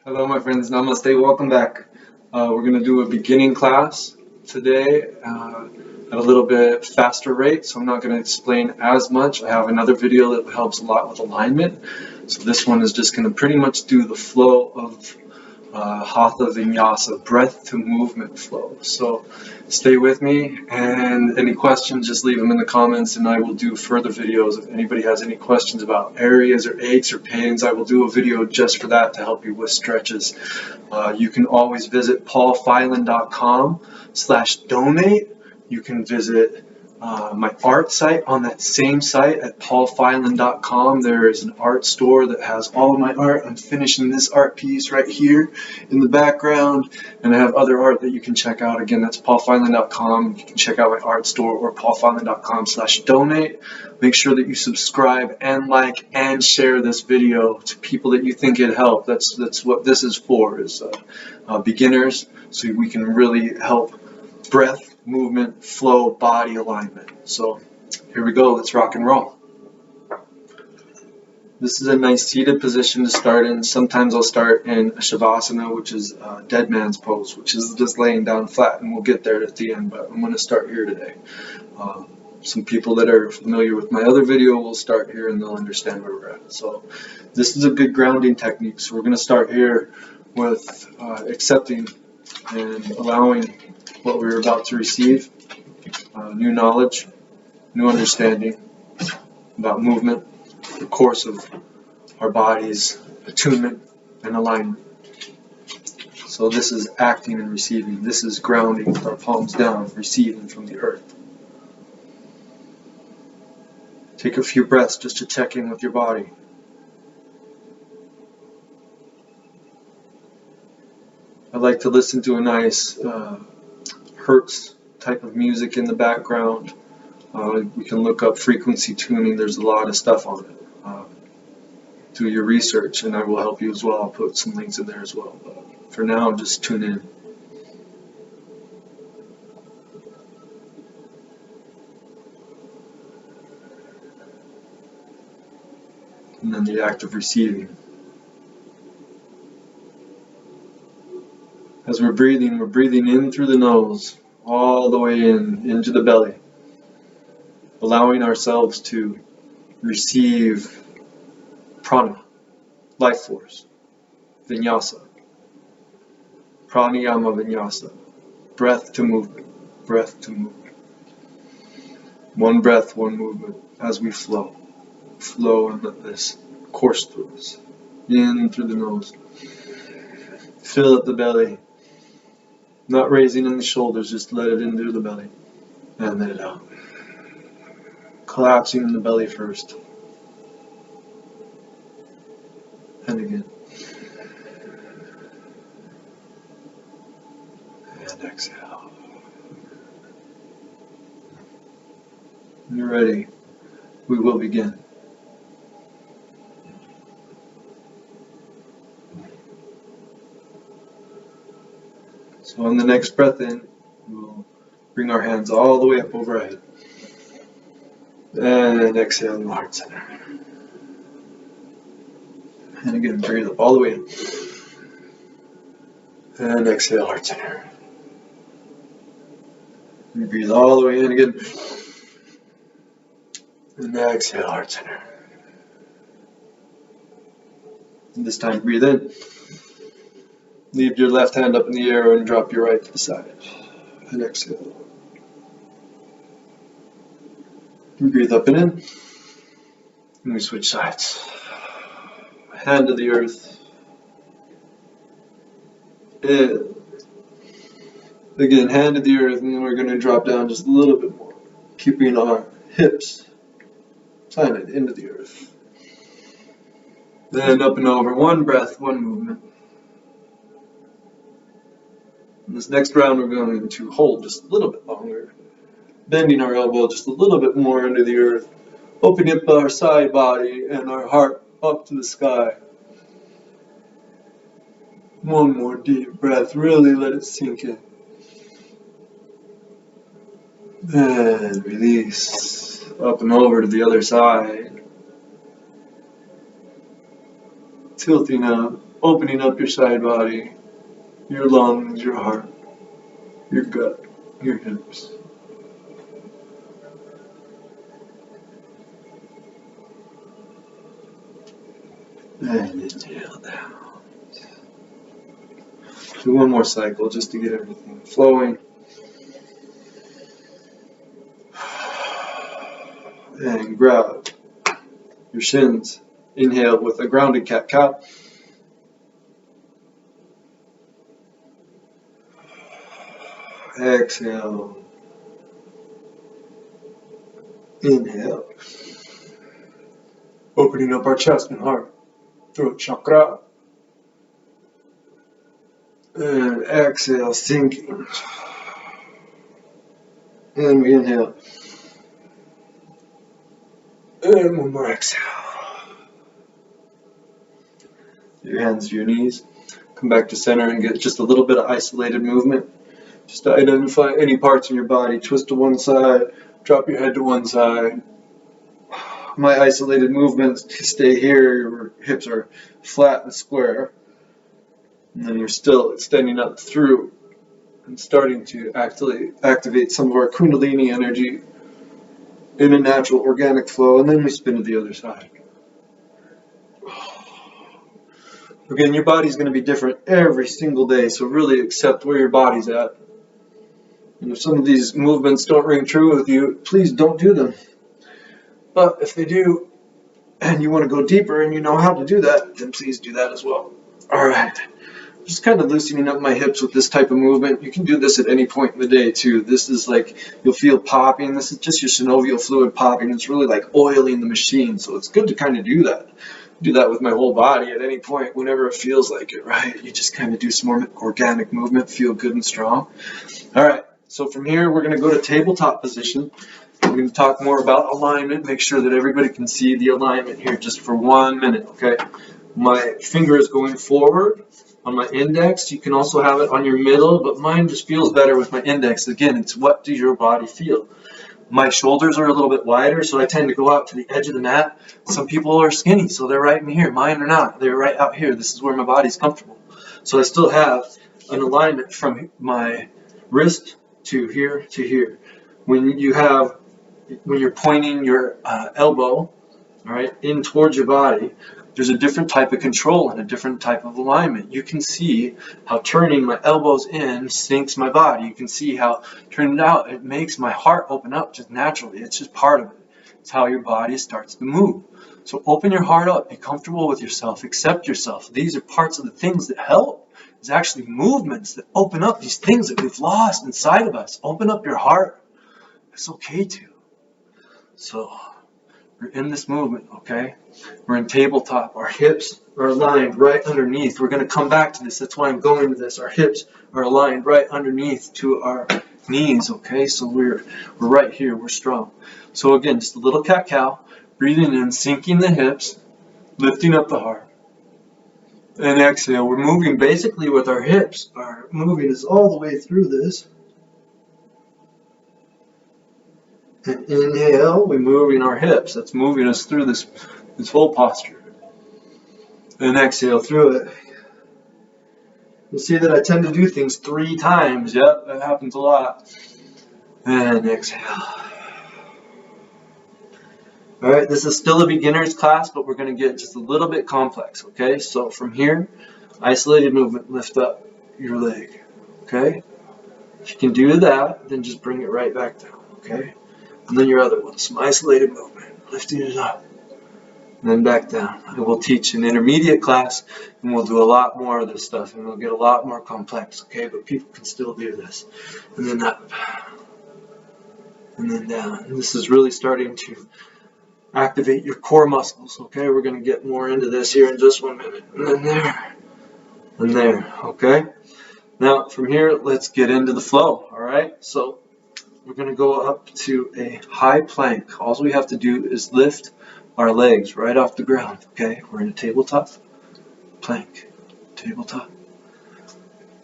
Hello, my friends. Namaste. Welcome back. We're going to do a beginning class today at a little bit faster rate, so I'm not going to explain as much. I have another video that helps a lot with alignment. So this one is just going to pretty much do the flow of Hatha Vinyasa, breath to movement flow. So stay with me, and any questions, just leave them in the comments, and I will do further videos. If anybody has any questions about areas or aches or pains, I will do a video just for that to help you with stretches. You can always visit paulfilan.com/donate. You can visit my art site on that same site at paulfilan.com. There is an art store that has all of my art. I'm finishing this art piece right here in the background, and I have other art that you can check out. Again, that's paulfilan.com. You can check out my art store or paulfilan.com/donate. Make sure that you subscribe and like and share this video to people that you think it'd help. That's what this is for, is beginners, so we can really help breath, movement, flow, body alignment. So here we go, let's rock and roll. This is a nice seated position to start in. Sometimes I'll start in a Shavasana, which is dead man's pose, which is just laying down flat, and we'll get there at the end, but I'm going to start here today. Some people that are familiar with my other video will start here and they'll understand where we're at. So this is a good grounding technique. So we're going to start here with accepting and allowing what we're about to receive, new knowledge, new understanding about movement, the course of our body's attunement and alignment. So this is acting and receiving. This is grounding with our palms down, receiving from the earth. Take a few breaths just to check in with your body. I like to listen to a nice Hertz type of music in the background. We can look up frequency tuning. There's a lot of stuff on it. Do your research, and I will help you as well. I'll put some links in there as well. But for now, just tune in. And then the act of receiving. As we're breathing in through the nose, all the way into the belly, allowing ourselves to receive prana, life force, vinyasa, pranayama vinyasa, breath to movement, breath to movement. One breath, one movement, as we flow and let this course through us, in through the nose. Fill up the belly, not raising in the shoulders, just let it in through the belly, and let it out. Collapsing in the belly first, and again, and exhale. When you're ready, we will begin. So on the next breath in, we'll bring our hands all the way up overhead. And exhale in the heart center. And again, breathe up all the way in. And exhale, heart center. And breathe all the way in again. And exhale, heart center. And this time, breathe in. Leave your left hand up in the air and drop your right to the side. And exhale. And breathe up and in. And we switch sides. Hand to the earth. In. Again, hand to the earth, and then we're going to drop down just a little bit more, keeping our hips planted into the earth. Then up and over. One breath, one movement. In this next round, we're going to hold just a little bit longer, bending our elbow just a little bit more into the earth, opening up our side body and our heart up to the sky. One more deep breath, really let it sink in. And release, up and over to the other side. Tilting out Opening up your side body, your lungs, your heart, your gut, your hips. And inhale down. Do one more cycle just to get everything flowing. And grab your shins. Inhale with a grounded cat-cow. Exhale. Inhale. Opening up our chest and heart. Throat chakra. And exhale, sinking. And we inhale. And one more exhale. Your hands to your knees. Come back to center and get just a little bit of isolated movement. Just to identify any parts in your body. Twist to one side. Drop your head to one side. My isolated movements stay here. Your hips are flat and square. And then you're still extending up through and starting to activate some of our Kundalini energy in a natural organic flow. And then we spin to the other side. Again, your body's going to be different every single day, so really accept where your body's at. And if some of these movements don't ring true with you, please don't do them. But if they do, and you want to go deeper and you know how to do that, then please do that as well. All right. Just kind of loosening up my hips with this type of movement. You can do this at any point in the day too. This is like, you'll feel popping. This is just your synovial fluid popping. It's really like oiling the machine. So it's good to kind of do that. Do that with my whole body at any point, whenever it feels like it, right? You just kind of do some more organic movement, feel good and strong. All right. So from here, we're going to go to tabletop position. We're going to talk more about alignment. Make sure that everybody can see the alignment here just for 1 minute, okay? My finger is going forward on my index. You can also have it on your middle, but mine just feels better with my index. Again, it's what does your body feel? My shoulders are a little bit wider, so I tend to go out to the edge of the mat. Some people are skinny, so they're right in here. Mine are not. They're right out here. This is where my body's comfortable. So I still have an alignment from my wrist to here to here. When you're pointing your elbow, all right, in towards your body, there's a different type of control and a different type of alignment. You can see how turning my elbows in sinks my body. You can see how turning it out, it makes my heart open up just naturally. It's just part of it. It's how your body starts to move. So open your heart up. Be comfortable with yourself. Accept yourself. These are parts of the things that help. It's actually movements that open up these things that we've lost inside of us. Open up your heart. It's okay to. So we're in this movement, okay? We're in tabletop. Our hips are aligned right underneath. We're going to come back to this. That's why I'm going to this. Our hips are aligned right underneath to our knees, okay? So we're right here. We're strong. So again, just a little cat-cow. Breathing in, sinking the hips, lifting up the heart. And exhale. We're moving basically with our hips. Our moving is all the way through this. And inhale, we're moving our hips. That's moving us through this whole posture. And exhale through it. You'll see that I tend to do things 3 times. Yep, that happens a lot. And exhale. All right, this is still a beginner's class, but we're going to get just a little bit complex, okay? So from here, isolated movement, lift up your leg, okay? If you can do that, then just bring it right back down, okay? And then your other one, some isolated movement, lifting it up, and then back down. I will teach an intermediate class, and we'll do a lot more of this stuff, and we'll get a lot more complex, okay? But people can still do this. And then up, and then down. And this is really starting to activate your core muscles, okay? We're going to get more into this here in just 1 minute. And then there, and there, okay? Now, from here, let's get into the flow, all right? So we're going to go up to a high plank. All we have to do is lift our legs right off the ground, okay? We're in a tabletop plank, tabletop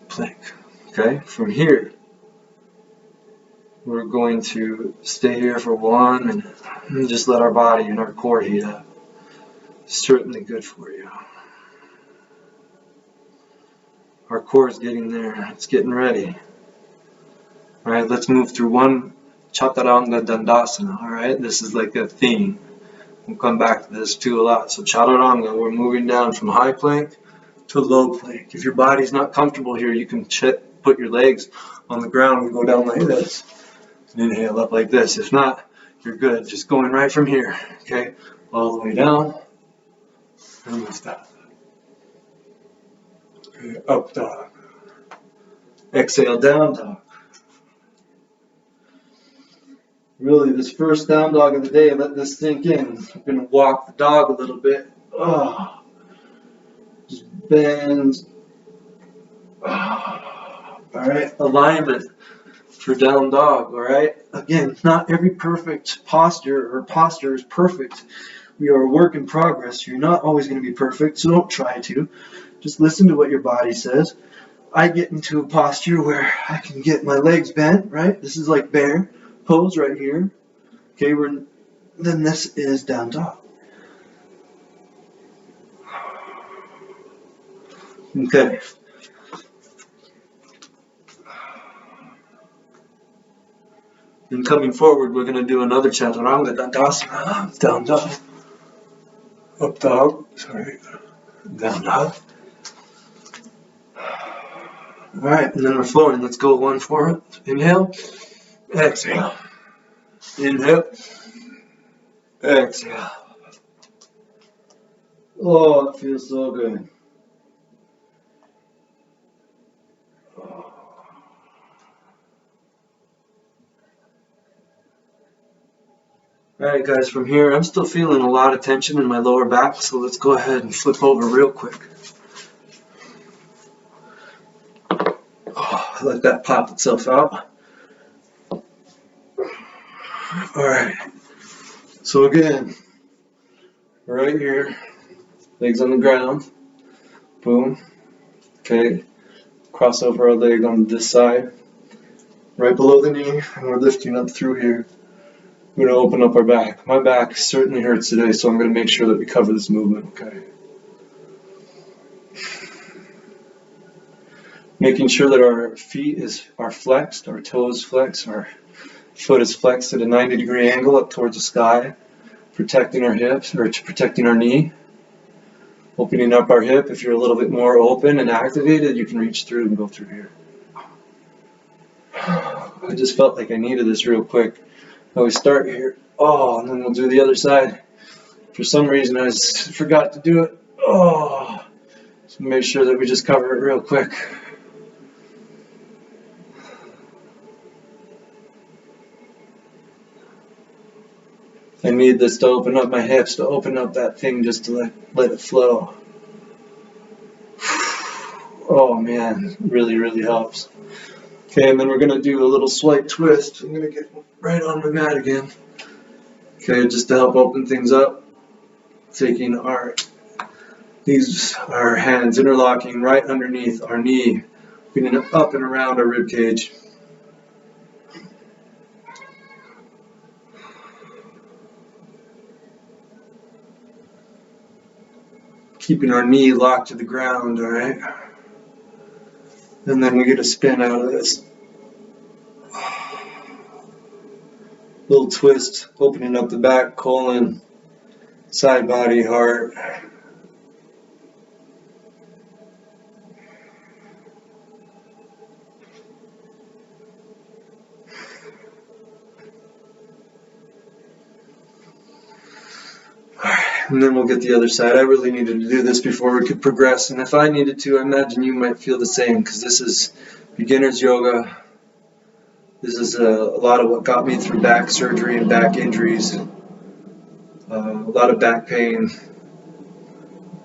plank, okay? From here, we're going to stay here for 1 minute and just let our body and our core heat up. Certainly good for you. Our core is getting there. It's getting ready. All right, let's move through one Chaturanga Dandasana. All right, this is like a theme. We'll come back to this too a lot. So Chaturanga, we're moving down from high plank to low plank. If your body's not comfortable here, you can put your legs on the ground and go down like this. And inhale up like this. If not, you're good. Just going right from here. Okay, all the way down and lift up. Okay, up dog. Exhale, down dog. Really, this first down dog of the day, let this sink in. I'm going to walk the dog a little bit. Oh, just bend. Oh. All right, alignment for down dog. All right, again, not every perfect posture is perfect. We are a work in progress. You're not always going to be perfect, so don't try to. Just listen to what your body says. I get into a posture where I can get my legs bent, right? This is like bear pose right here. Okay, then this is down dog. Okay. And coming forward, we're going to do another Chaturanga Dandasana. Down dog. Up dog. Sorry. Down dog. All right, and then we're flowing. Let's go one for it. Inhale. Exhale. Inhale. Exhale. Oh, it feels so good. Alright guys, from here I'm still feeling a lot of tension in my lower back, so let's go ahead and flip over real quick. Oh, let that pop itself out. Alright, so again, right here, legs on the ground, boom, okay, cross over our leg on this side, right below the knee, and we're lifting up through here. We're going to open up our back. My back certainly hurts today, so I'm going to make sure that we cover this movement, okay? Making sure that our feet are flexed, our toes flexed, our foot is flexed at a 90-degree angle up towards the sky, protecting our hips, or protecting our knee. Opening up our hip. If you're a little bit more open and activated, you can reach through and go through here. I just felt like I needed this real quick. I always start here. Oh, and then we'll do the other side. For some reason, I forgot to do it. Oh, so make sure that we just cover it real quick. I need this to open up my hips, to open up that thing just to let it flow. Oh man, really, really helps. Okay, and then we're going to do a little slight twist. I'm going to get right on the mat again. Okay, just to help open things up. Taking our hands interlocking right underneath our knee, getting up and around our rib cage. Keeping our knee locked to the ground, all right? And then we get a spin out of this. Little twist, opening up the back, colon, side body, heart. And then we'll get the other side. I really needed to do this before we could progress. And if I needed to, I imagine you might feel the same, because this is beginner's yoga. This is a lot of what got me through back surgery and back injuries. A lot of back pain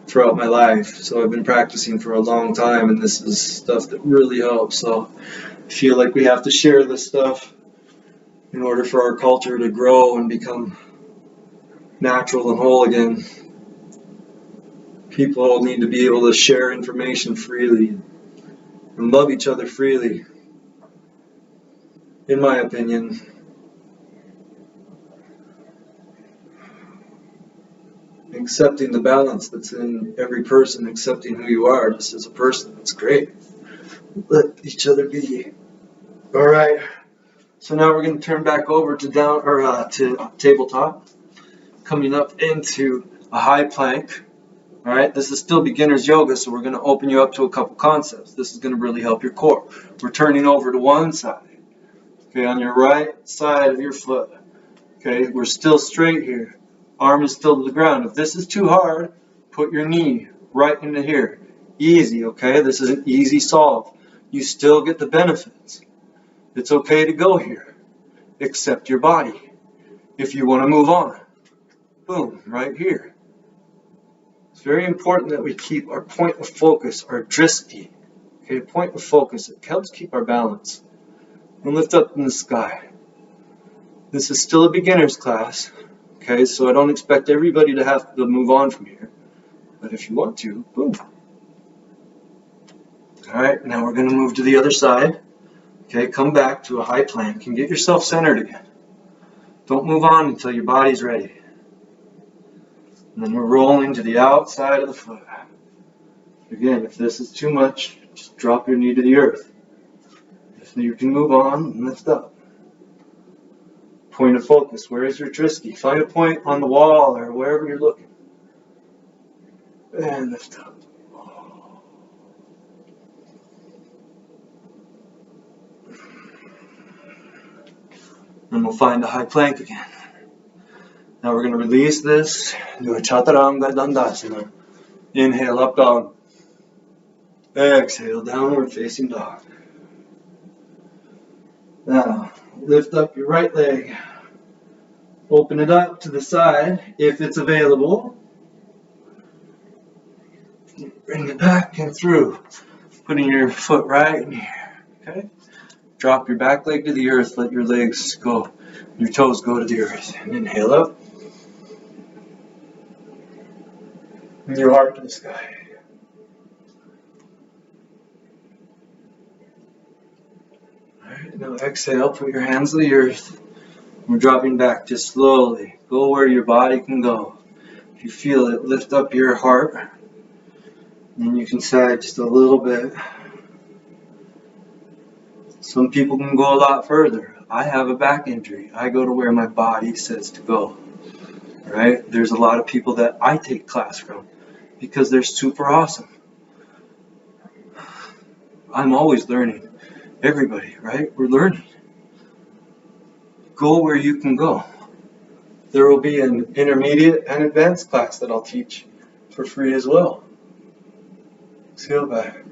throughout my life. So I've been practicing for a long time, and this is stuff that really helps. So I feel like we have to share this stuff in order for our culture to grow and become natural and whole again. People need to be able to share information freely and love each other freely, in my opinion. Accepting the balance that's in every person, accepting who you are just as a person, that's great. Let each other be. All right. So now we're going to turn back over to to tabletop, coming up into a high plank. All right. This is still beginner's yoga, so we're going to open you up to a couple concepts. This is going to really help your core. We're turning over to one side. Okay, on your right side of your foot. Okay, we're still straight here. Arm is still to the ground. If this is too hard, put your knee right into here. Easy, okay? This is an easy solve. You still get the benefits. It's okay to go here. Accept your body. If you want to move on, boom, right here. It's very important that we keep our point of focus, our drishti. Okay, point of focus. It helps keep our balance. And lift up in the sky. This is still a beginner's class. Okay, so I don't expect everybody to have to move on from here. But if you want to, boom. All right, now we're going to move to the other side. Okay, come back to a high plank and get yourself centered again. Don't move on until your body's ready. And then we're rolling to the outside of the foot. Again, if this is too much, just drop your knee to the earth. If you can move on, and lift up. Point of focus. Where is your drishti? Find a point on the wall or wherever you're looking. And lift up. And we'll find a high plank again. Now we're going to release this, do a chaturanga dandasana. Inhale, up dog. Exhale, downward facing dog. Now, lift up your right leg. Open it up to the side if it's available. Bring it back and through. Putting your foot right in here. Okay? Drop your back leg to the earth. Let your legs go. Your toes go to the earth. And inhale up. And your heart to the sky. Alright, now exhale. Put your hands to the earth. We're dropping back just slowly. Go where your body can go. If you feel it, lift up your heart. And you can sag just a little bit. Some people can go a lot further. I have a back injury. I go to where my body says to go. Right? There's a lot of people that I take class from because they're super awesome. I'm always learning. Everybody, right? We're learning. Go where you can go. There will be an intermediate and advanced class that I'll teach for free as well. Exhale back.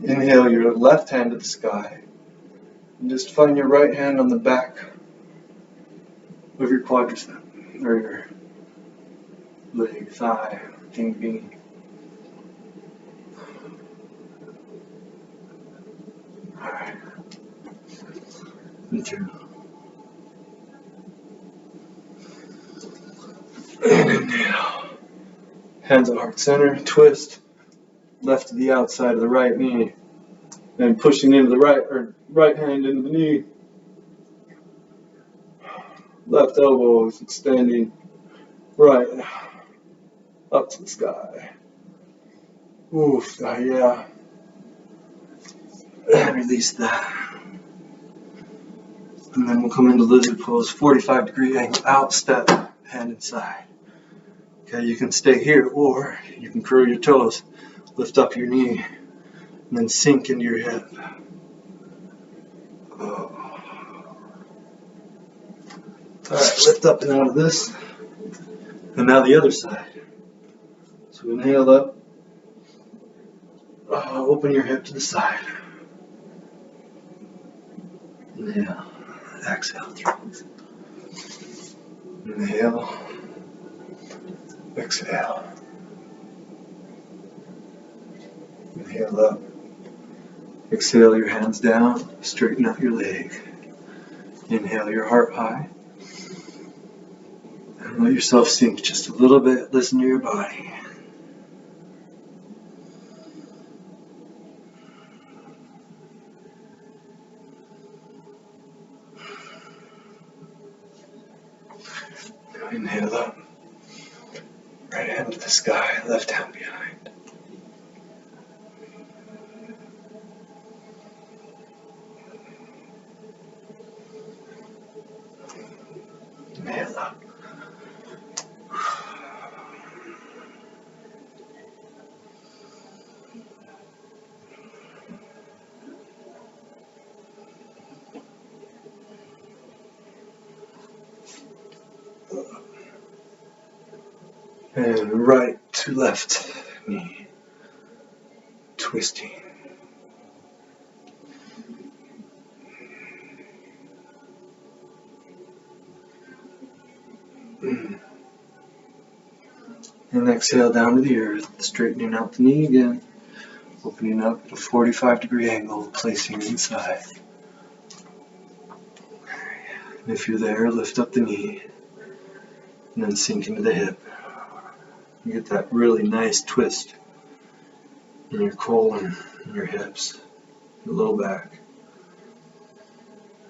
Inhale your left hand to the sky. And just find your right hand on the back of your quadricep, or your leg, thigh, ding ding. Alright. And two. And inhale. Hands at heart center, twist. Left to the outside of the right knee. And pushing into the right hand into the knee. Left elbow is extending right up to the sky. Oof, yeah. And release that. And then we'll come into lizard pose, 45-degree angle out, step, hand inside. Okay, you can stay here or you can curl your toes, lift up your knee, and then sink into your hip. Oh. Alright, lift up and out of this. And now the other side. So inhale up. Open your hip to the side. Inhale. Exhale through. Inhale. Exhale. Inhale up. Exhale your hands down. Straighten out your leg. Inhale your heart high. And let yourself sink just a little bit. Listen to your body. Inhale up. Right hand to the sky, left hand behind. And right to left knee. Twisting. And exhale down to the earth, straightening out the knee again. Opening up at a 45-degree angle, placing inside. And if you're there, lift up the knee. And then sink into the hip. You get that really nice twist in your colon, in your hips, your low back.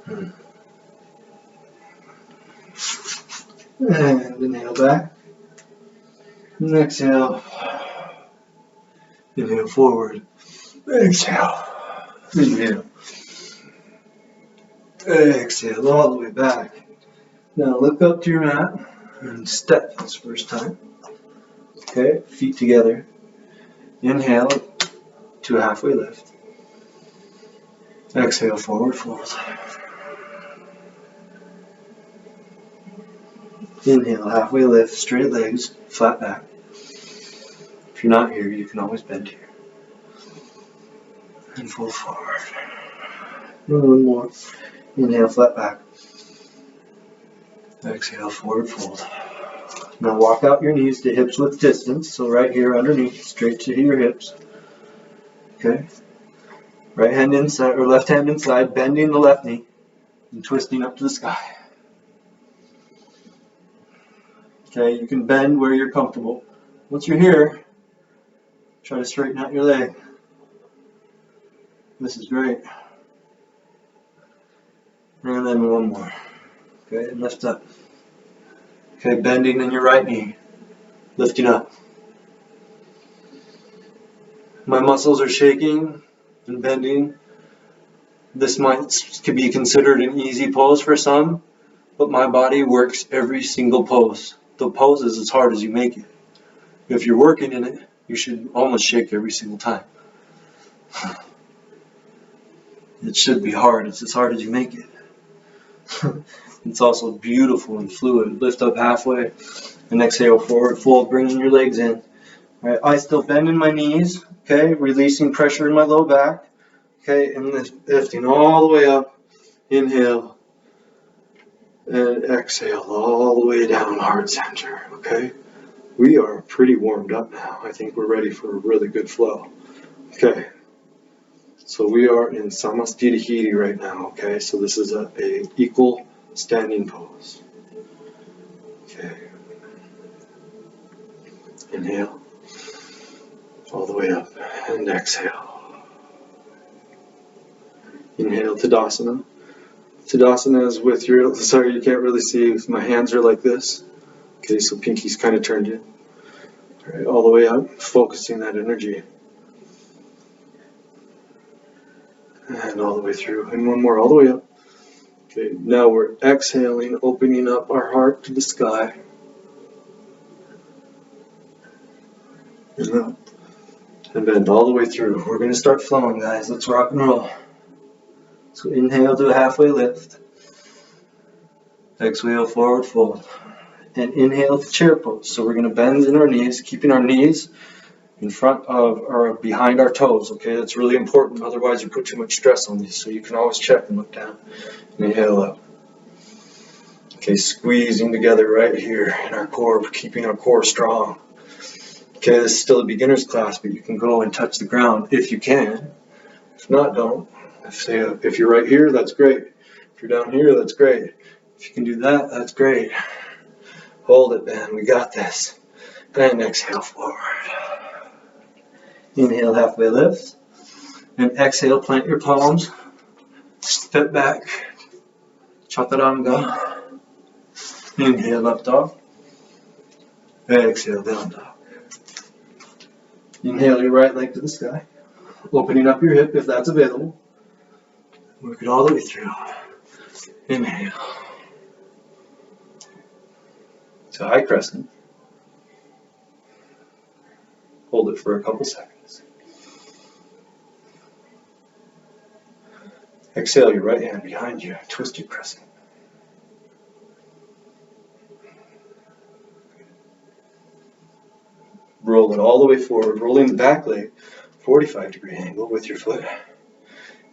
And inhale back. And exhale. Inhale forward. Exhale. Inhale. Exhale all the way back. Now look up to your mat and step this first time. Okay, feet together. Inhale to a halfway lift. Exhale, forward fold. Inhale, halfway lift, straight legs, flat back. If you're not here, you can always bend here. And fold forward. And one more. Inhale, flat back. Exhale, forward fold. Now walk out your knees to hips width distance. So right here underneath, straight to your hips. Okay. Right hand inside, or left hand inside, bending the left knee and twisting up to the sky. Okay, you can bend where you're comfortable. Once you're here, try to straighten out your leg. This is great. And then one more. Okay, and lift up. Okay, bending in your right knee. Lifting up. My muscles are shaking and bending. This could be considered an easy pose for some, but my body works every single pose. The pose is as hard as you make it. If you're working in it, you should almost shake every single time. It should be hard. It's as hard as you make it. It's also beautiful and fluid. Lift up halfway and exhale forward fold, bringing your legs in. All right, I still bend in my knees, okay, releasing pressure in my low back, okay, and lifting all the way up. Inhale and exhale all the way down, heart center, okay. We are pretty warmed up now. I think we're ready for a really good flow. Okay, so we are in Samastiti right now, okay, so this is a equal standing pose. Okay. Inhale. All the way up. And exhale. Inhale, Tadasana. Tadasana is with your, sorry you can't really see, my hands are like this. Okay, so pinky's kind of turned in. All right, all the way up, focusing that energy. And all the way through. And one more, all the way up. Okay, now we're exhaling, opening up our heart to the sky. And up. And bend all the way through. We're going to start flowing, guys. Let's rock and roll. So inhale to a halfway lift. Exhale, forward fold. And inhale to chair pose. So we're going to bend in our knees, keeping our knees in front of or behind our toes. Okay, that's really important. Otherwise, you put too much stress on these. So you can always check and look down. Inhale up. Okay, squeezing together right here in our core, keeping our core strong. Okay, this is still a beginner's class, but you can go and touch the ground if you can. If not, don't. If you're right here, that's great. If you're down here, that's great. If you can do that, that's great. Hold it, man. We got this. And exhale forward. Inhale, halfway lift. And exhale, plant your palms. Step back. Chaturanga. Inhale, up dog. Exhale, down dog. Inhale your right leg to the sky. Opening up your hip if that's available. Work it all the way through. Inhale. To high crescent. Hold it for a couple seconds. Exhale your right hand behind you. Twist your crescent. Roll it all the way forward, rolling the back leg, 45-degree angle with your foot.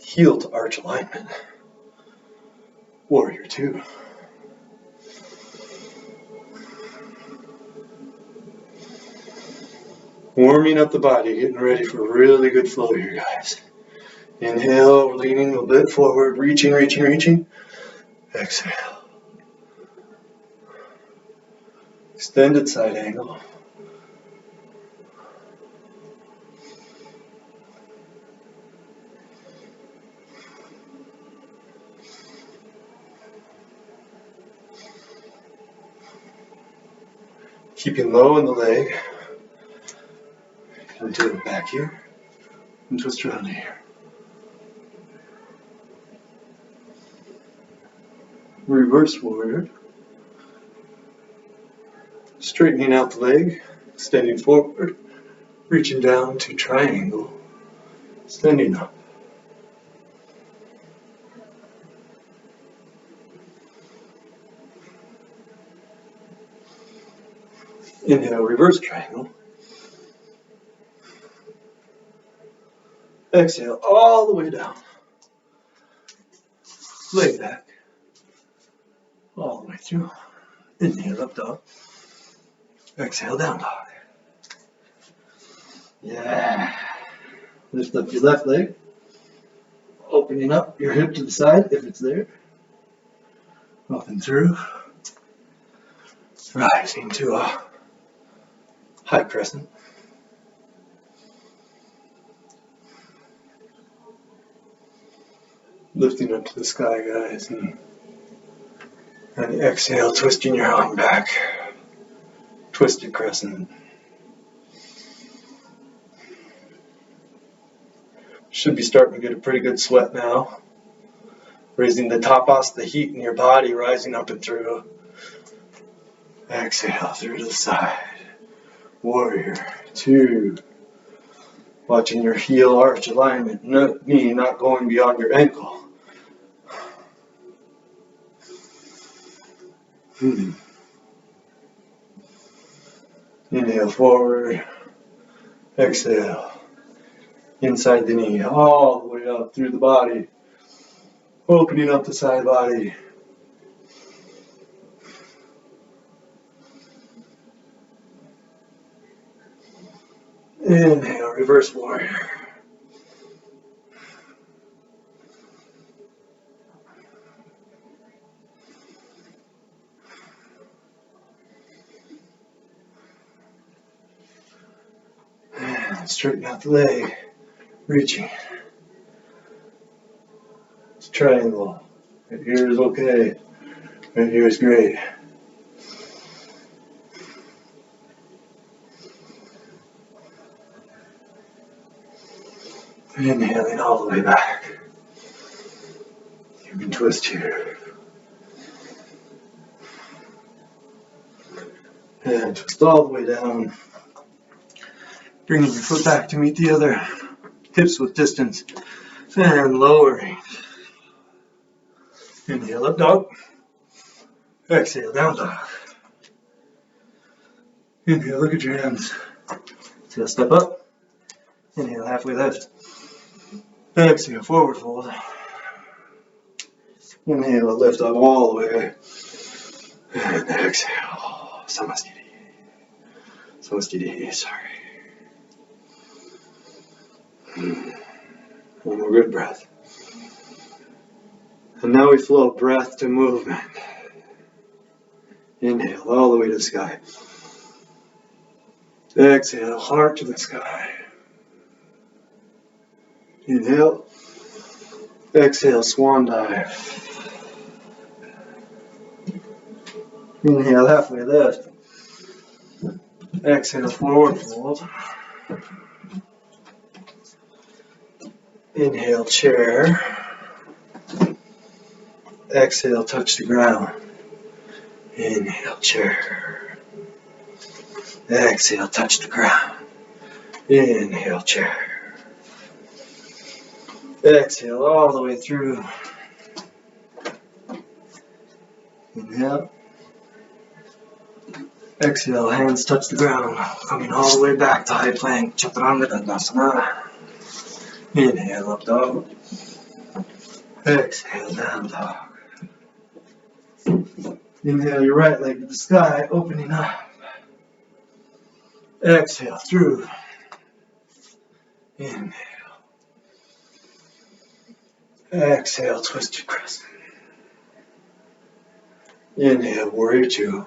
Heel to arch alignment. Warrior two. Warming up the body, getting ready for a really good flow here, guys. Inhale, leaning a bit forward, reaching. Exhale. Extended side angle. Keeping low in the leg. Gonna do it back here and twist around here. Reverse warrior. Straightening out the leg, extending forward, reaching down to triangle, extending up. Inhale, reverse triangle. Exhale, all the way down. Leg back. All the way through. Inhale, up dog. Exhale, down dog. Yeah. Lift up your left leg. Opening up your hip to the side if it's there. Up and through. Rising to a high crescent. Lifting up to the sky, guys. And exhale, twisting your arm back. Twisted crescent. Should be starting to get a pretty good sweat now. Raising the tapas, the heat in your body, rising up and through. Exhale through to the side. Warrior two. Watching your heel arch alignment, knee not going beyond your ankle. Inhale forward. Exhale. Inside the knee, all the way up through the body. Opening up the side body. Inhale, reverse warrior. And straighten out the leg. Reaching. It's triangle. Right here is okay. Right here is great. Inhaling all the way back. You can twist here. And twist all the way down. Bringing your foot back to meet the other. Hips with distance. And lowering. Inhale, up dog. Exhale, down dog. Inhale, look at your hands. Exhale, step up. Inhale, halfway lift. Exhale, forward fold. Inhale, lift up all the way. And exhale. Samastiti. Samastiti, sorry. One more good breath. And now we flow breath to movement. Inhale all the way to the sky. Exhale, heart to the sky. Inhale. Exhale, swan dive. Inhale, halfway lift. Exhale, forward fold. Inhale, chair. Exhale, touch the ground. Inhale, chair. Exhale, touch the ground. Inhale, chair. Exhale all the way through. Inhale. Exhale, hands touch the ground, coming all the way back to high plank, Chaturanga Dandasana. Inhale, up dog. Exhale, down dog. Inhale your right leg to the sky, opening up. Exhale through. Inhale. Exhale, twist your crescent. Inhale, warrior two.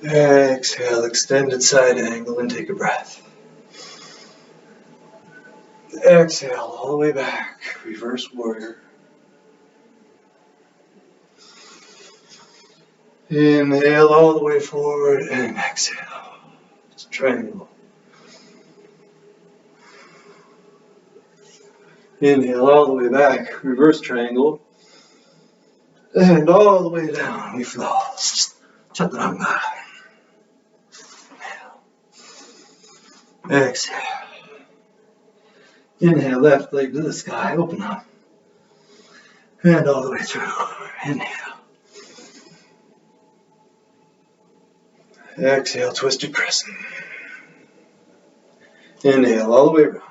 Exhale, extended side angle and take a breath. Exhale all the way back, reverse warrior. Inhale all the way forward and exhale. It's a triangle. Inhale all the way back, reverse triangle. And all the way down, we flow. Chaturanga. Inhale. Exhale. Inhale, left leg to the sky, open up. And all the way through. Inhale. Exhale, twisted crescent. Inhale, all the way around.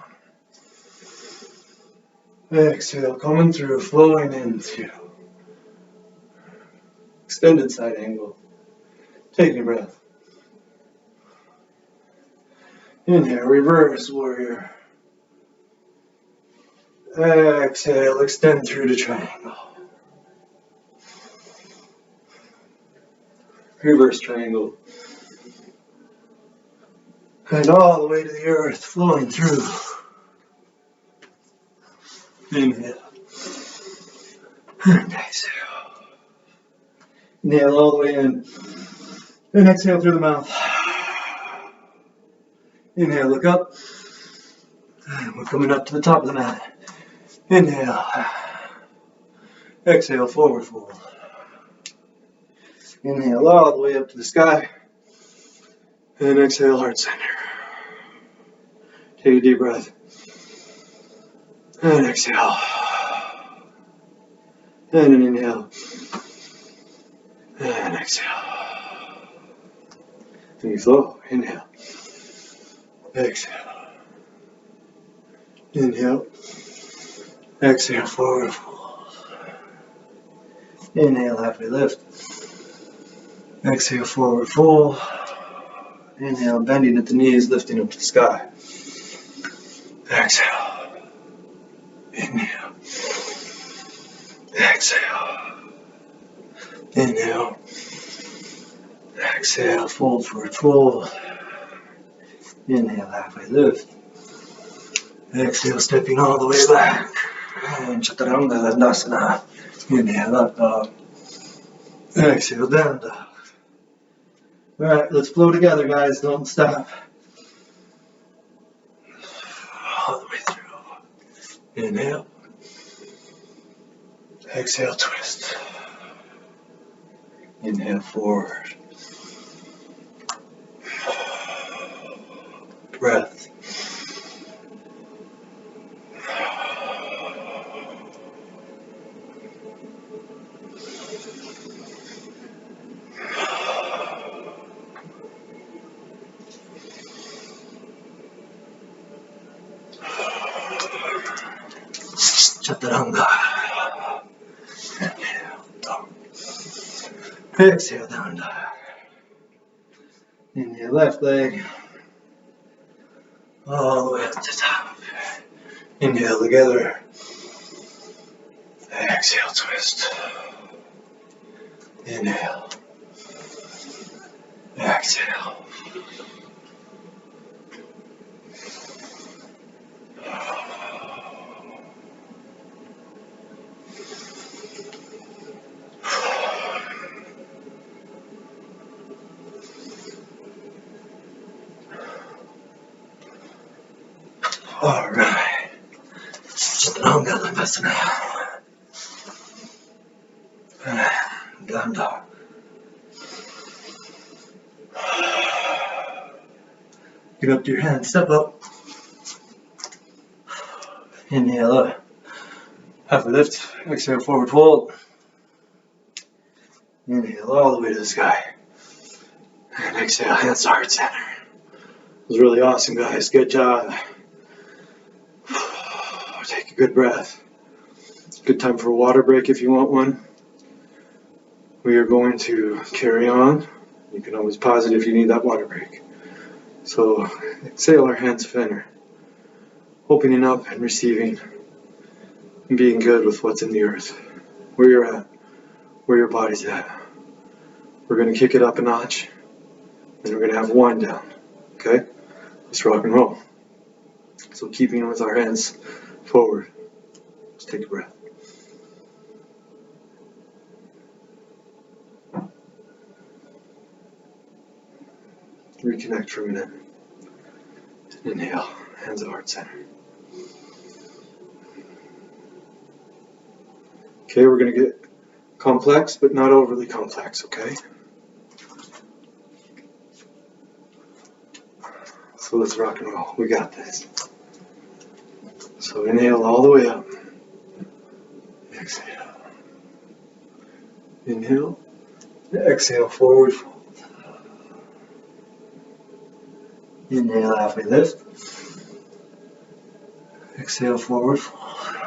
Exhale, coming through, flowing into extended side angle. Taking a breath. Inhale, reverse warrior. Exhale, extend through to triangle. Reverse triangle. And all the way to the earth, flowing through. Inhale. And exhale. Inhale all the way in. And exhale through the mouth. Inhale, look up. And we're coming up to the top of the mat. Inhale. Exhale, forward fold. Inhale all the way up to the sky. And exhale, heart center. Take a deep breath. And exhale. And an inhale. And exhale. And you flow. Inhale. Exhale. Inhale. Exhale, forward fold. Inhale, halfway lift. Exhale, forward fold. Inhale, bending at the knees, lifting up to the sky. Exhale. Inhale. Exhale. Inhale. Exhale, fold forward, fold. Inhale, halfway lift. Exhale, stepping all the way back. And Chaturanga Dandasana. Inhale, up dog. Exhale, down dog. Alright, let's flow together, guys. Don't stop. All the way through. Inhale. Exhale, twist. Inhale, forward. Breath. Chaturanga. Inhale, dog. Exhale, down dog. Inhale, left leg. All the way up to the top. Inhale together. Exhale, twist. Inhale. Exhale. All right. Chaturanga Dandasana. Down dog. Get up to your hands. Step up. Inhale up. Halfway lift. Exhale, forward fold. Inhale all the way to the sky. Exhale, hands to heart center. It was really awesome, guys. Good job. Take a good breath. Good time for a water break if you want one. We are going to carry on. You can always pause it if you need that water break. So exhale our hands center. Opening up and receiving. And being good with what's in the earth. Where you're at. Where your body's at. We're going to kick it up a notch. And we're going to have one down. Okay? Let's rock and roll. So keeping with our hands forward. Let's take a breath. Reconnect for a minute. Inhale, hands at heart center. Okay, we're going to get complex, but not overly complex, okay? So let's rock and roll. We got this. So inhale all the way up. Exhale. Inhale. Exhale, forward fold. Inhale, halfway lift. Exhale, forward fold.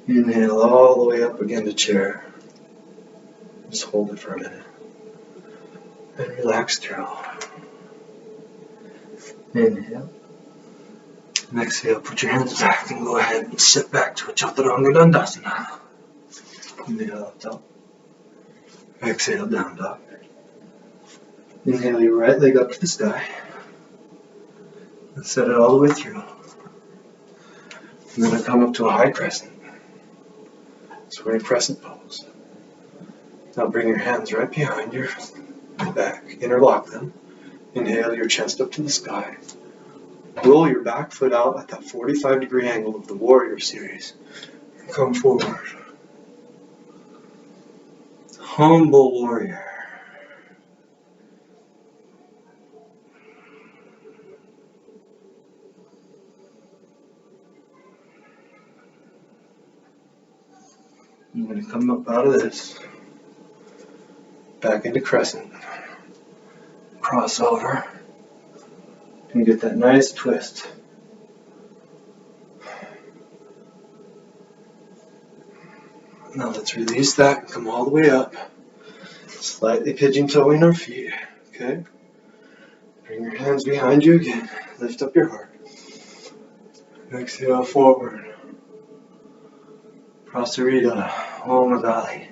Inhale all the way up again to chair. Just hold it for a minute. And relax through. Inhale. And exhale, put your hands back and go ahead and sit back to a Chaturanga Dandasana. Inhale up top. Exhale, down dog. Inhale your right leg up to the sky. And set it all the way through. And then I come up to a high crescent. So we're in crescent pose. Now bring your hands right behind your back. Interlock them. Inhale your chest up to the sky. Roll your back foot out at that 45-degree angle of the warrior series. And come forward. Humble warrior. I'm going to come up out of this. Back into crescent. Cross over. And get that nice twist. Now let's release that and come all the way up. Slightly pigeon toeing our feet. Okay? Bring your hands behind you again. Lift up your heart. Exhale forward. Prasarita, Om Adali.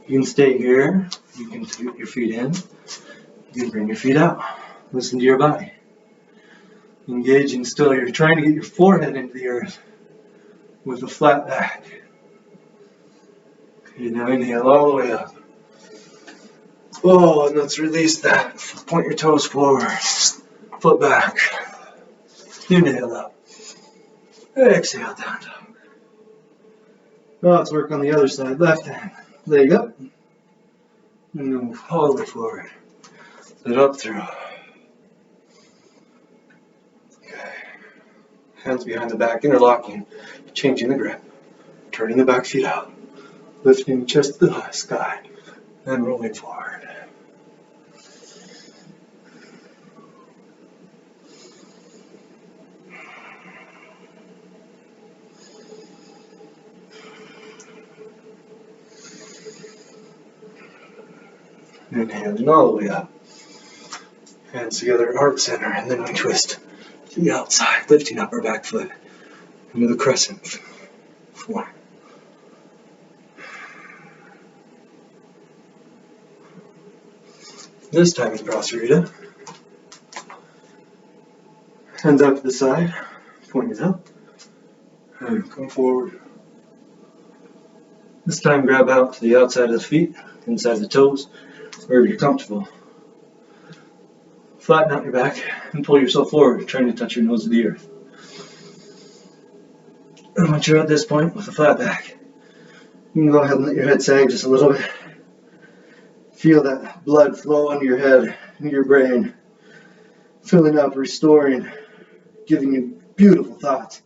You can stay here. You can put your feet in. You can bring your feet out. Listen to your body. Engaging still. You're trying to get your forehead into the earth with a flat back. Okay, now inhale all the way up. Oh, and let's release that. Point your toes forward. Foot back. Inhale up. Exhale down dog. Now let's work on the other side. Left hand. Leg up. And move all the way forward. Sit up through. Okay. Hands behind the back, interlocking. Changing the grip. Turning the back feet out. Lifting the chest to the sky. And rolling forward. Inhaling all the way up. Hands together at heart center, and then we twist to the outside, lifting up our back foot into the crescent form. This time in Prasarita. Hands out to the side, pointing up, and come forward. This time grab out to the outside of the feet, inside the toes, wherever you're comfortable. Flatten out your back and pull yourself forward, trying to touch your nose to the earth. And once you're at this point with a flat back, you can go ahead and let your head sag just a little bit. Feel that blood flow under your head, into your brain, filling up, restoring, giving you beautiful thoughts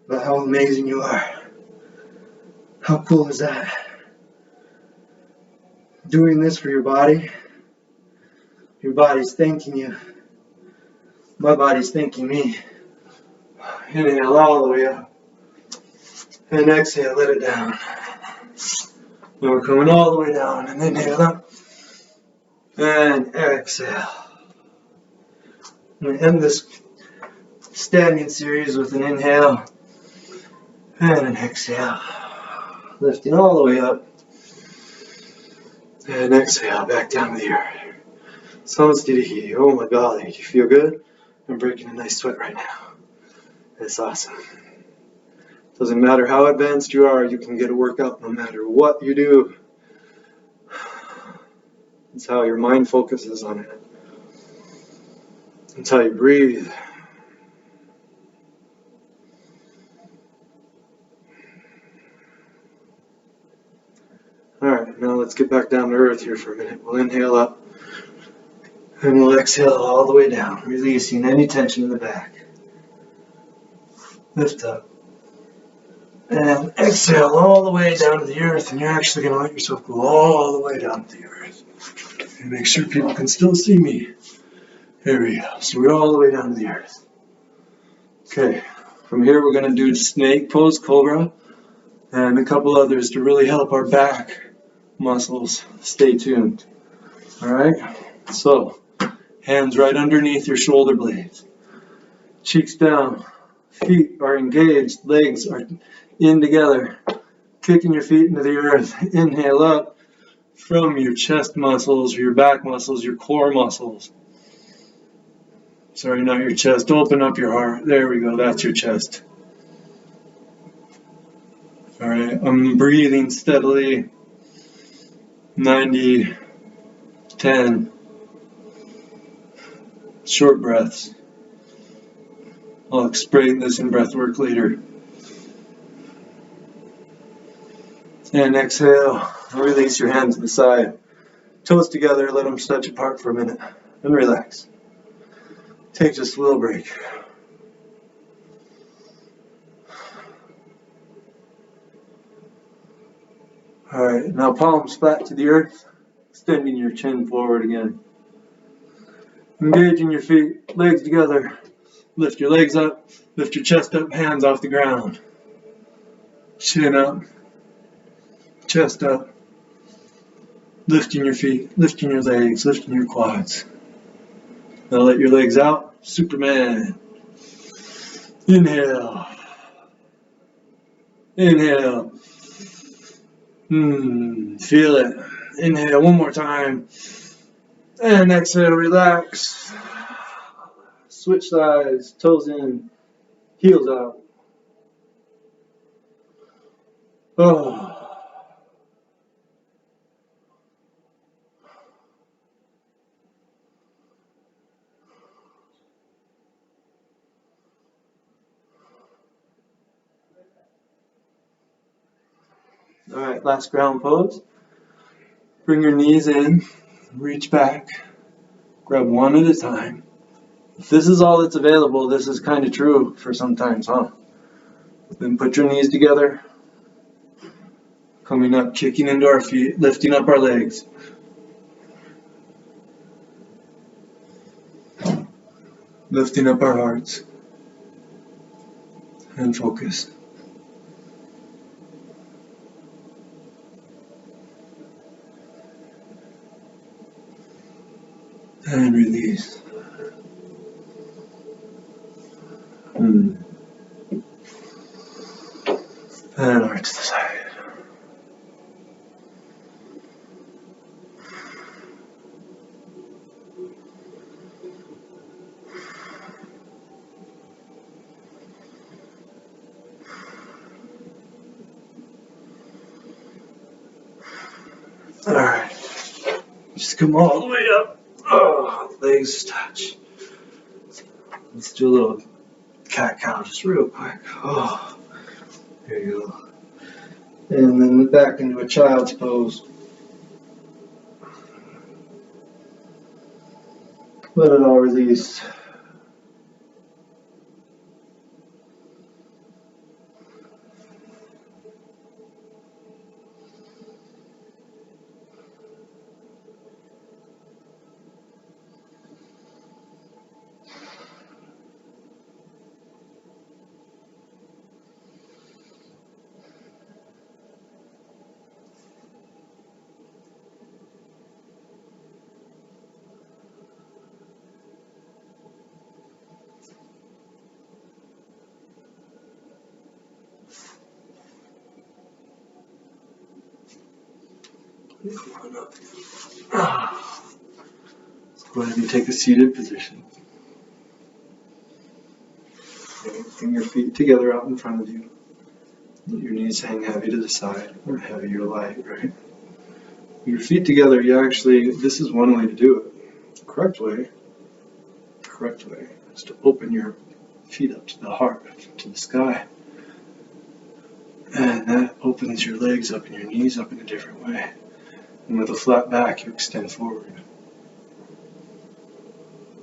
about how amazing you are. How cool is that? doing this for your body. Your body's thanking you. My body's thanking me. Inhale all the way up. And exhale, let it down. And we're coming all the way down. And inhale up. And exhale. I'm going to end this standing series with an inhale and an exhale. Lifting all the way up. And exhale back down to the earth. Samstitihi. Oh my golly, you feel good? I'm breaking a nice sweat right now. It's awesome. Doesn't matter how advanced you are, you can get a workout no matter what you do. It's how your mind focuses on it. It's how you breathe. Alright, now let's get back down to earth here for a minute. We'll inhale up. And we'll exhale all the way down, releasing any tension in the back. Lift up. And exhale all the way down to the earth, and you're actually going to let yourself go all the way down to the earth. And make sure people can still see me. Here we go. So we're all the way down to the earth. Okay, from here we're going to do snake pose, cobra, and a couple others to really help our back muscles. Stay tuned. Alright, so hands right underneath your shoulder blades. Cheeks down. Feet are engaged. Legs are in together. Kicking your feet into the earth. Inhale up from your chest muscles, your back muscles, your core muscles. Sorry, not your chest. Open up your heart. There we go. That's your chest. All right. I'm breathing steadily. 90, 10. Short breaths. I'll explain this in breathwork later. And exhale. Release your hands to the side. Toes together. Let them stretch apart for a minute. And relax. Take just a little break. Alright, now palms flat to the earth, extending your chin forward again. Engaging your feet, legs together. Lift your legs up, lift your chest up, hands off the ground. Chin up, chest up. Lifting your feet, lifting your legs, lifting your quads. Now let your legs out, Superman. Inhale. Inhale. Feel it. Inhale one more time. And exhale, relax. Switch sides, toes in, heels out. Oh. Alright, last ground pose. Bring your knees in, reach back, grab one at a time. If this is all that's available, this is kind of true for sometimes, huh? Then put your knees together, coming up, kicking into our feet, lifting up our legs. Lifting up our hearts. And focus. And release. And arch to the side. Alright. Just come all the way up. Oh, legs touch. Let's do a little cat-cow just real quick. Oh, there you go. And then back into a child's pose. Let it all release. Come on up. Let's go ahead and take a seated position. Okay, bring your feet together out in front of you. Let your knees hang heavy to the side, or heavy or light, right? Your feet together, this is one way to do it. The correct way is to open your feet up to the heart, to the sky. And that opens your legs up and your knees up in a different way. And with a flat back, you extend forward.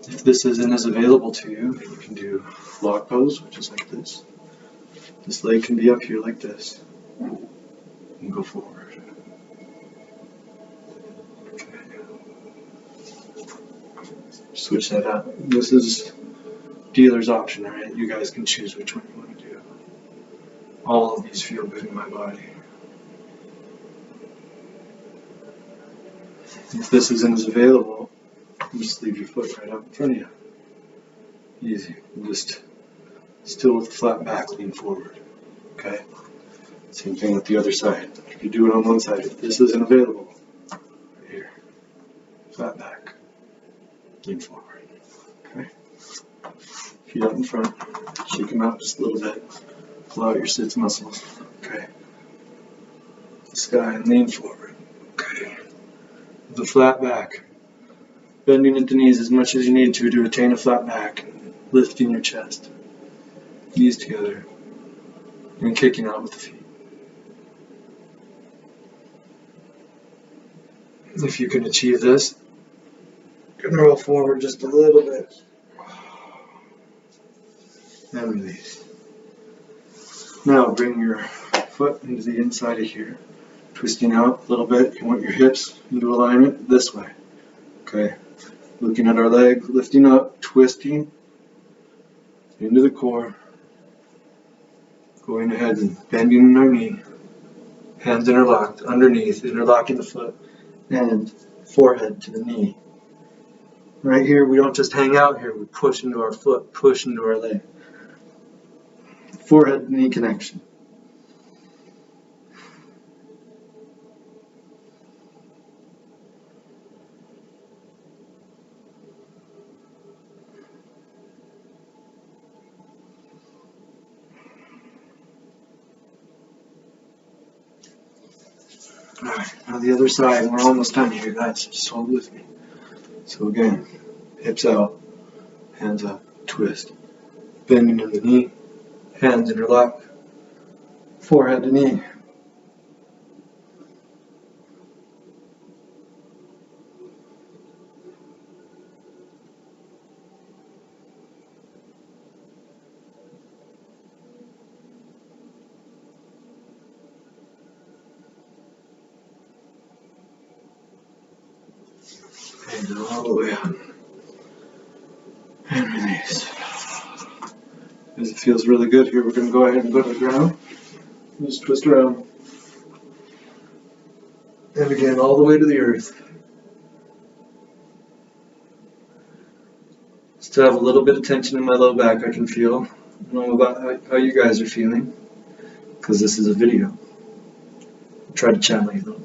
If this isn't as available to you, you can do log pose, which is like this. This leg can be up here like this. And go forward. Switch that out. This is dealer's option, right? You guys can choose which one you want to do. All of these feel good in my body. If this isn't as available, you just leave your foot right up in front of you. Easy. Just still with a flat back, lean forward. Okay? Same thing with the other side. If you do it on one side, if this isn't available, right here, flat back, lean forward. Okay? Feet up in front, shake them out just a little bit. Pull out your sits muscles. Okay? The sky and lean forward. Okay? With a flat back. Bending at the knees as much as you need to attain a flat back. And lifting your chest. Knees together. And kicking out with the feet. If you can achieve this, you can roll forward just a little bit. And release. Now bring your foot into the inside of here. Twisting out a little bit. You want your hips into alignment this way. Okay. Looking at our leg, lifting up, twisting into the core. Going ahead and bending in our knee. Hands interlocked underneath, interlocking the foot and forehead to the knee. Right here, we don't just hang out here, we push into our foot, push into our leg. Forehead to knee connection. Alright, now the other side, we're almost done here, guys, just hold with me. So again, hips out, hands up, twist. Bending in the knee, hands interlock, forehead to knee. And all the way up. And release. As it feels really good here, we're going to go ahead and go to the ground. Just twist around. And again, all the way to the earth. Still have a little bit of tension in my low back I can feel. I don't know about how you guys are feeling, because this is a video. I'll try to channel you though.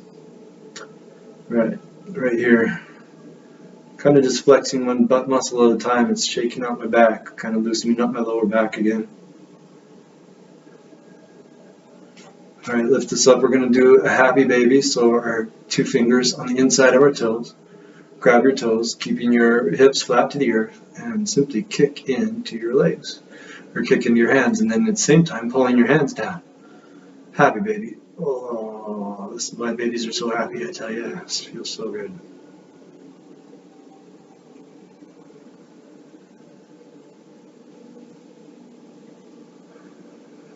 Right here. Kind of just flexing one butt muscle at a time. It's shaking out my back, kind of loosening up my lower back again. Alright, lift this up. We're going to do a happy baby. So our 2 fingers on the inside of our toes. Grab your toes, keeping your hips flat to the earth, and simply kick into your legs. Or kick into your hands, and then at the same time pulling your hands down. Happy baby. Oh, my babies are so happy, I tell you. This feels so good.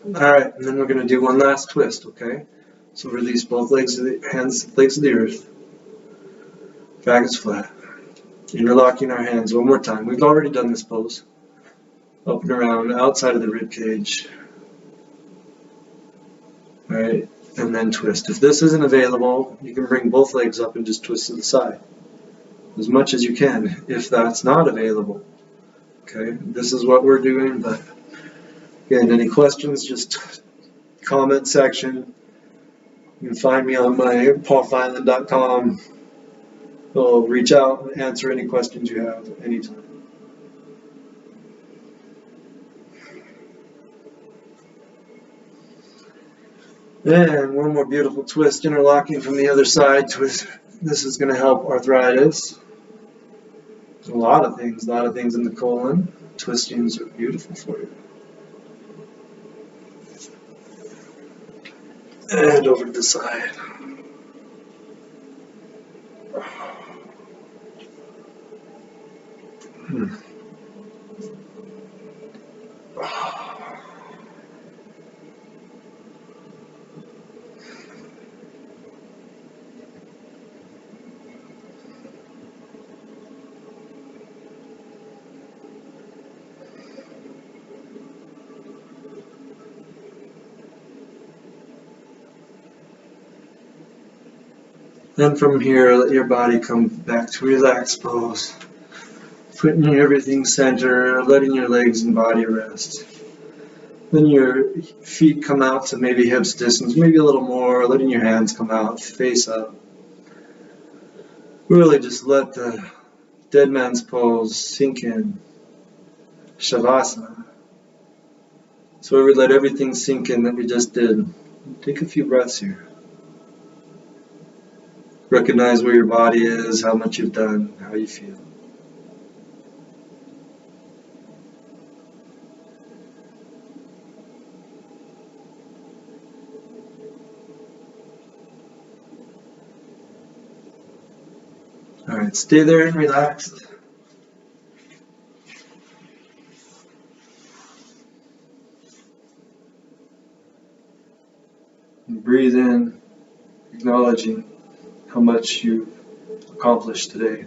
Alright, and then we're going to do one last twist, okay? So release both legs of the legs of the earth. Back is flat. Interlocking our hands one more time. We've already done this pose. Up and around, outside of the rib cage. Alright, and then twist. If this isn't available, you can bring both legs up and just twist to the side. As much as you can, if that's not available. Okay, this is what we're doing, but again, any questions, just comment section. You can find me on my paulfilan.com. I'll reach out and answer any questions you have anytime. And one more beautiful twist, interlocking from the other side. Twist. This is going to help arthritis. A lot of things in the colon. Twistings are beautiful for you. And over to the side. Then from here, let your body come back to relaxed pose. Putting everything center, letting your legs and body rest. Letting your feet come out to maybe hips distance, maybe a little more, letting your hands come out, face up. Really just let the dead man's pose sink in. Shavasana. So we let everything sink in that we just did. Take a few breaths here. Recognize where your body is, how much you've done, how you feel. Alright, stay there and relaxed. And breathe in, acknowledging how much you've accomplished today.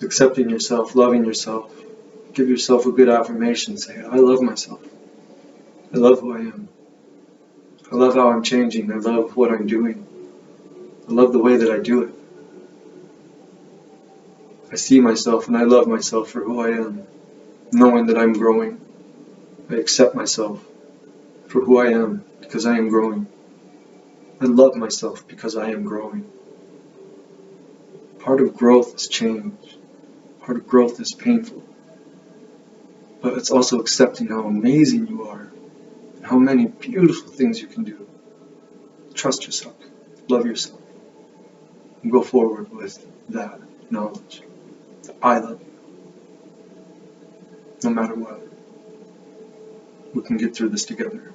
Accepting yourself, loving yourself. Give yourself a good affirmation. Say, I love myself. I love who I am. I love how I'm changing. I love what I'm doing. I love the way that I do it. I see myself and I love myself for who I am, knowing that I'm growing. I accept myself for who I am because I am growing. I love myself because I am growing. Part of growth is change. Part of growth is painful. But it's also accepting how amazing you are, and how many beautiful things you can do. Trust yourself. Love yourself. And go forward with that knowledge. I love you. No matter what. We can get through this together.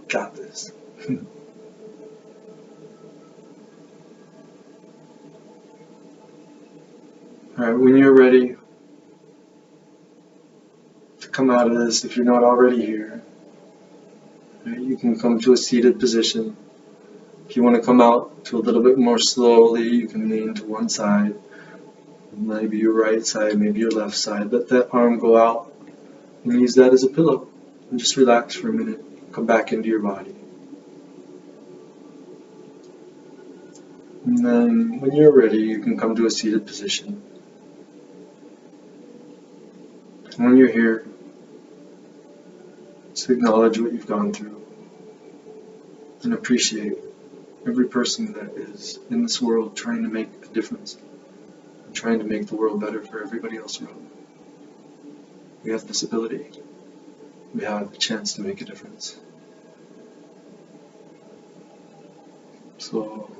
Got this. Alright, when you're ready to come out of this, if you're not already here, right, you can come to a seated position. If you want to come out to a little bit more slowly, you can lean to one side. Maybe your right side, maybe your left side. Let that arm go out and use that as a pillow. And just relax for a minute. Come back into your body. And then when you're ready, you can come to a seated position. And when you're here, just acknowledge what you've gone through. And appreciate every person that is in this world trying to make a difference. And trying to make the world better for everybody else around them. We have this ability. We have a chance to make a difference. So